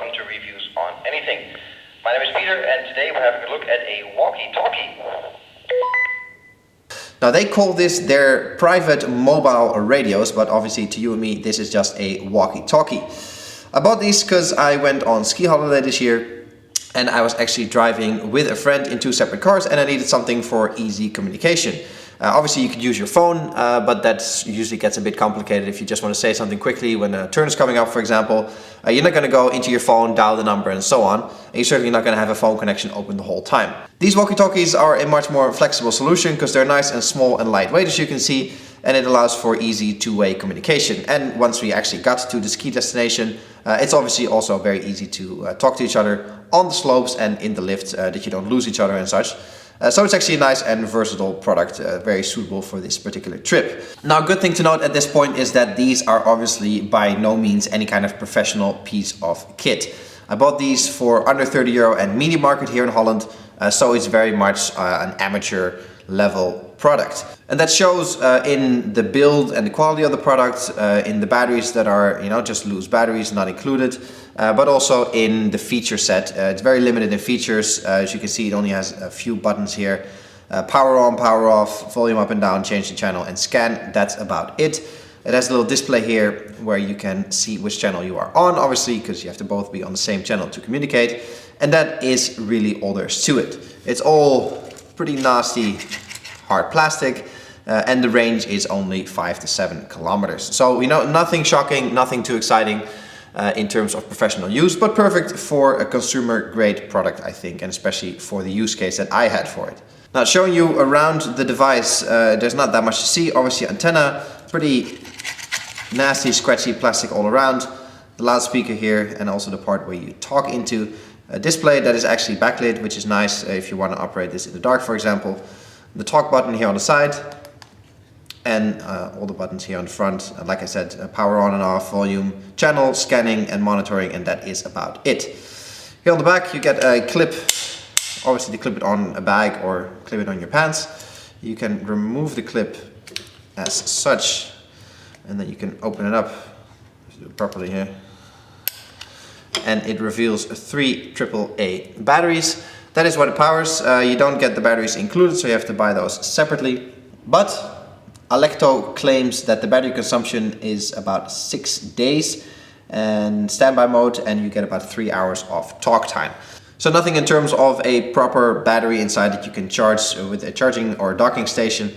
welcome to Reviews on Anything. My name is Peter, and today we're having a look at a walkie-talkie. Now they call this their private mobile radios, but obviously to you and me this is just a walkie-talkie. I bought these because I went on ski holiday this year and I was actually driving with a friend in two separate cars and I needed something for easy communication. Obviously you could use your phone, but that usually gets a bit complicated if you just want to say something quickly when a turn is coming up, for example. You're not going to go into your phone, dial the number and so on. And you're certainly not going to have a phone connection open the whole time. These walkie-talkies are a much more flexible solution because they're nice and small and lightweight, as you can see, and it allows for easy two-way communication. And once we actually got to the ski destination, it's obviously also very easy to talk to each other on the slopes and in the lift, that you don't lose each other and such. So it's actually a nice and versatile product, very suitable for this particular trip. Now, a good thing to note at this point is that these are obviously by no means any kind of professional piece of kit. I bought these for under €30 at Media Market here in Holland, so it's very much an amateur level product. And that shows in the build and the quality of the product, in the batteries that are, just loose batteries, not included, but also in the feature set. It's very limited in features. As you can see, it only has a few buttons here. Power on, power off, volume up and down, change the channel and scan. That's about it. It has a little display here where you can see which channel you are on, obviously, because you have to both be on the same channel to communicate. And that is really all there is to it. It's all pretty nasty hard plastic, and the range is only 5 to 7 kilometers. So, nothing shocking, nothing too exciting in terms of professional use, but perfect for a consumer grade product, I think, and especially for the use case that I had for it. Now, showing you around the device, there's not that much to see. Obviously, antenna, pretty nasty, scratchy plastic all around. The loudspeaker here, and also the part where you talk into. A display that is actually backlit, which is nice if you want to operate this in the dark, for example. The talk button here on the side, and all the buttons here on the front. Like I said, power on and off, volume, channel, scanning and monitoring, and that is about it. Here on the back you get a clip, obviously to clip it on a bag or clip it on your pants. You can remove the clip as such, and then you can open it up. Let's do it properly here. And it reveals 3 AAA batteries. That is what it powers. You don't get the batteries included, so you have to buy those separately. But Alecto claims that the battery consumption is about 6 days and standby mode, and you get about 3 hours of talk time. So nothing in terms of a proper battery inside that you can charge with a charging or docking station.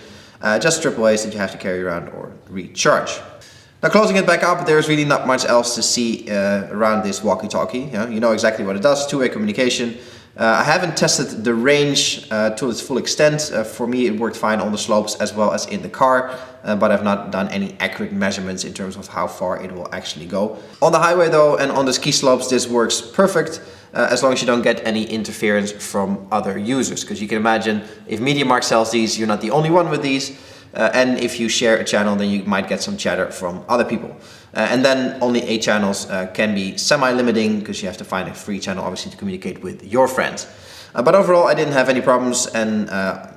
Just AAAs that you have to carry around or recharge. Now, closing it back up, there's really not much else to see around this walkie-talkie. You know exactly what it does, two-way communication. I haven't tested the range to its full extent. For me, it worked fine on the slopes as well as in the car, but I've not done any accurate measurements in terms of how far it will actually go. On the highway though, and on the ski slopes, this works perfect, as long as you don't get any interference from other users. Because you can imagine, if MediaMarkt sells these, you're not the only one with these. And if you share a channel, then you might get some chatter from other people. And then only 8 channels can be semi-limiting, because you have to find a free channel, obviously, to communicate with your friends. But overall, I didn't have any problems, and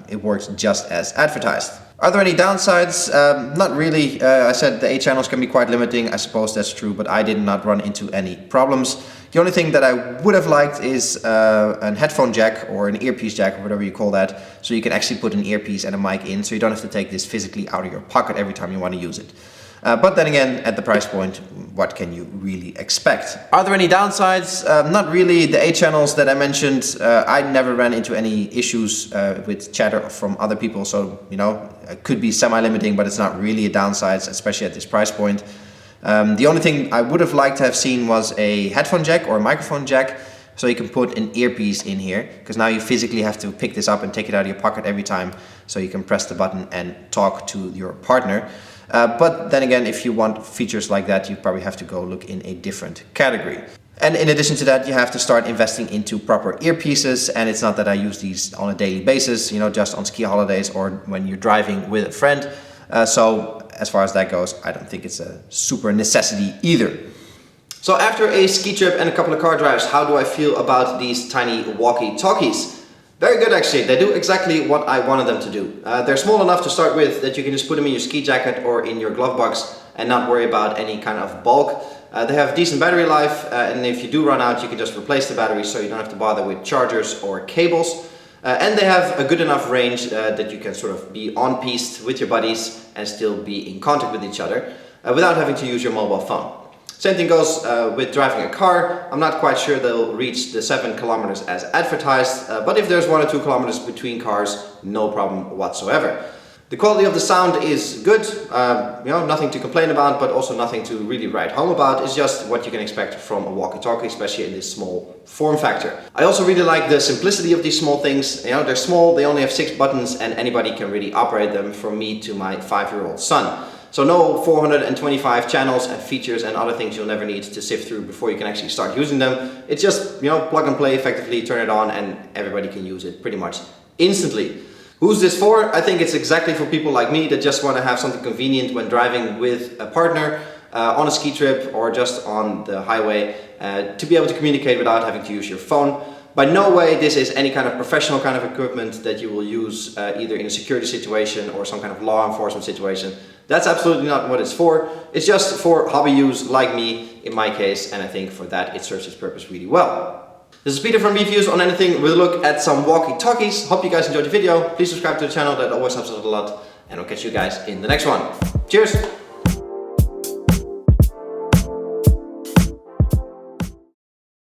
it worked just as advertised. Are there any downsides? Not really. I said the 8 channels can be quite limiting. I suppose that's true, but I did not run into any problems. The only thing that I would have liked is a headphone jack or an earpiece jack or whatever you call that. So you can actually put an earpiece and a mic in, so you don't have to take this physically out of your pocket every time you want to use it. But then again, at the price point, what can you really expect? Are there any downsides? Not really. The 8 channels that I mentioned, I never ran into any issues with chatter from other people. So, it could be semi-limiting, but it's not really a downside, especially at this price point. The only thing I would have liked to have seen was a headphone jack or a microphone jack, so you can put an earpiece in here, because now you physically have to pick this up and take it out of your pocket every time, so you can press the button and talk to your partner. But then again, if you want features like that, you probably have to go look in a different category. And in addition to that, you have to start investing into proper earpieces, and it's not that I use these on a daily basis, just on ski holidays or when you're driving with a friend. So as far as that goes, I don't think it's a super necessity either. So after a ski trip and a couple of car drives, how do I feel about these tiny walkie-talkies? Very good, actually. They do exactly what I wanted them to do. They're small enough to start with that you can just put them in your ski jacket or in your glove box and not worry about any kind of bulk. They have decent battery life, and if you do run out, you can just replace the battery, so you don't have to bother with chargers or cables. And they have a good enough range that you can sort of be on-piste with your buddies and still be in contact with each other without having to use your mobile phone. Same thing goes with driving a car. I'm not quite sure they'll reach the 7 kilometers as advertised, but if there's 1 or 2 kilometers between cars, no problem whatsoever. The quality of the sound is good, nothing to complain about, but also nothing to really write home about. It's just what you can expect from a walkie-talkie, especially in this small form factor. I also really like the simplicity of these small things. They're small, they only have 6 buttons, and anybody can really operate them, from me to my 5-year-old son. So no 425 channels and features and other things you'll never need to sift through before you can actually start using them. It's just, plug and play effectively, turn it on, and everybody can use it pretty much instantly. Who's this for? I think it's exactly for people like me that just want to have something convenient when driving with a partner on a ski trip or just on the highway to be able to communicate without having to use your phone. By no way this is any kind of professional kind of equipment that you will use either in a security situation or some kind of law enforcement situation. That's absolutely not what it's for. It's just for hobby use like me in my case, and I think for that it serves its purpose really well. This is Peter from Reviews on Anything with a look at some walkie-talkies. Hope you guys enjoyed the video. Please subscribe to the channel, that always helps us a lot. And I'll catch you guys in the next one. Cheers!